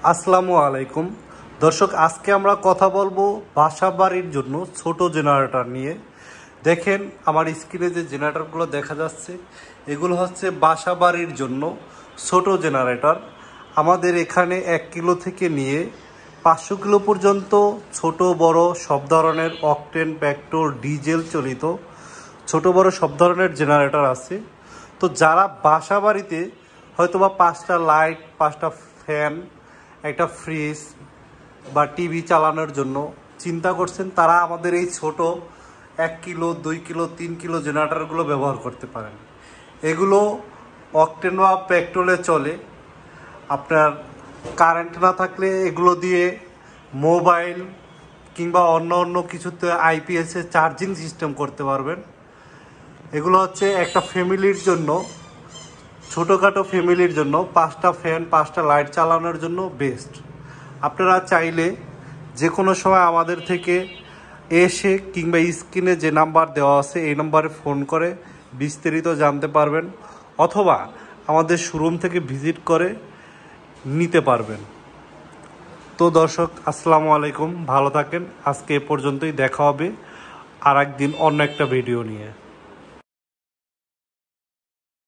আসসালামু আলাইকুম দর্শক, আজকে আমরা কথা বলবো বাসাবাড়ির জন্য ছোট জেনারেটর নিয়ে। দেখেন আমার স্ক্রিনে যে জেনারেটরগুলো দেখা যাচ্ছে, এগুলো হচ্ছে বাসাবাড়ির জন্য ছোট জেনারেটর। আমাদের এখানে 1 কিলো থেকে নিয়ে 500 কিলো পর্যন্ত ছোট বড় সব ধরনের অকটেন, পেট্রোল, ডিজেল চালিত ছোট বড় সব ধরনের জেনারেটর আছে। তো যারা বাসাবাড়িতে হয়তোবা 5টা লাইট, 5টা ফ্যান, একটা ফ্রিজ বা টিভি চালানোর জন্য চিন্তা করছেন, তারা আমাদের এই ছোট 1 কিলো, 2 কিলো, 3 কিলো জেনারেটরগুলো ব্যবহার করতে পারেন। এগুলো অকটেন বা পেট্রোলে চলে। আপনার কারেন্ট না থাকলে এগুলো দিয়ে মোবাইল কিংবা অন্য অন্য কিছুতে আইপিএসে চার্জিং সিস্টেম করতে পারবেন। এগুলো হচ্ছে একটা ফ্যামিলির জন্য, ছোটোখাটো ফ্যামিলির জন্য 5টা ফ্যান, 5টা লাইট চালানোর জন্য বেস্ট। আপনারা চাইলে যে কোনো সময় আমাদের থেকে এসে কিংবা স্ক্রিনে যে নাম্বার দেওয়া আছে এই নাম্বারে ফোন করে বিস্তারিত জানতে পারবেন, অথবা আমাদের শোরুম থেকে ভিজিট করে নিতে পারবেন। তো দর্শক, আসসালামু আলাইকুম, ভালো থাকেন। আজকে এ পর্যন্তই, দেখা হবে আর একদিন অন্য একটা ভিডিও নিয়ে।